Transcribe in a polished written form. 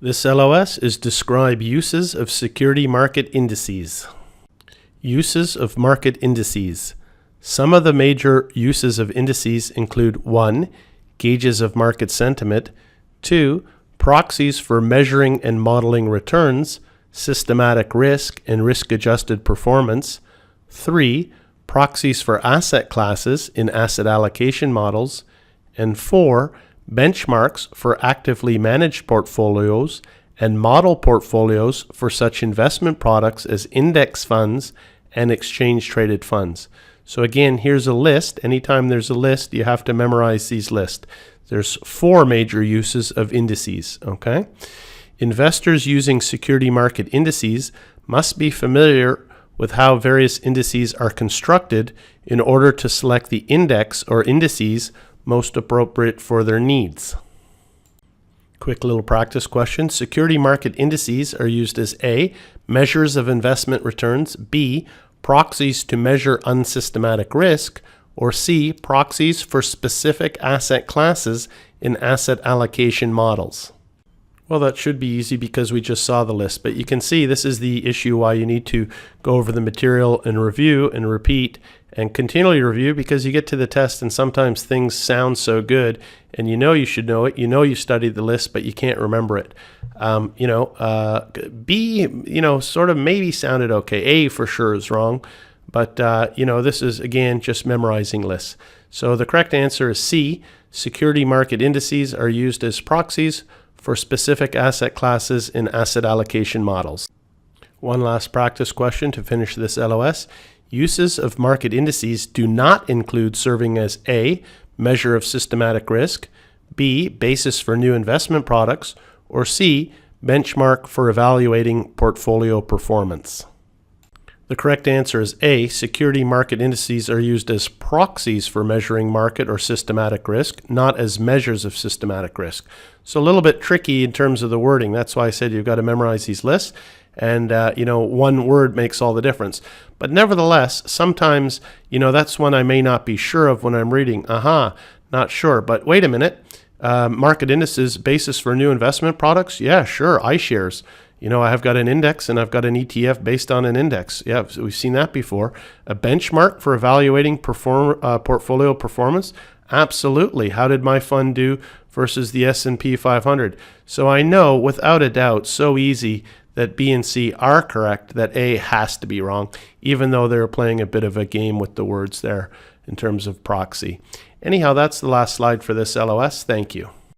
This LOS is describe uses of security market indices. Uses of market indices. Some of the major uses of indices include 1. Gauges of market sentiment, 2. Proxies for measuring and modeling returns, systematic risk and risk-adjusted performance, 3. Proxies for asset classes in asset allocation models, and 4. Benchmarks for actively managed portfolios and model portfolios for such investment products as index funds and exchange-traded funds. So again, here's a list. Anytime there's a list, you have to memorize these lists. There's 4 major uses of indices, okay? Investors using security market indices must be familiar with how various indices are constructed in order to select the index or indices most appropriate for their needs. Quick little practice question. Security market indices are used as A. Measures of investment returns, B. Proxies to measure unsystematic risk, or C. Proxies for specific asset classes in asset allocation models. Well, that should be easy because we just saw the list, but you can see this is the issue why you need to go over the material and review and repeat and continually review, because you get to the test and sometimes things sound so good and you know you should know it, you know you studied the list, but you can't remember it. B, sort of maybe sounded okay. A for sure is wrong, but this is again just memorizing lists. So the correct answer is C. Security market indices are used as proxies for specific asset classes in asset allocation models. One last practice question to finish this LOS. Uses of market indices do not include serving as A. Measure of systematic risk, B. Basis for new investment products, or C. Benchmark for evaluating portfolio performance. The correct answer is A. Security market indices are used as proxies for measuring market or systematic risk, not as measures of systematic risk. So a little bit tricky in terms of the wording. That's why I said you've got to memorize these lists. And, one word makes all the difference. But nevertheless, sometimes, that's one I may not be sure of when I'm reading. Not sure. But wait a minute. Market indices, basis for new investment products? Yeah, sure. iShares. I have got an index and I've got an ETF based on an index. Yeah, we've seen that before. A benchmark for evaluating portfolio performance? Absolutely. How did my fund do versus the S&P 500? So I know without a doubt, so easy, that B and C are correct, that A has to be wrong, even though they're playing a bit of a game with the words there in terms of proxy. Anyhow, that's the last slide for this LOS. Thank you.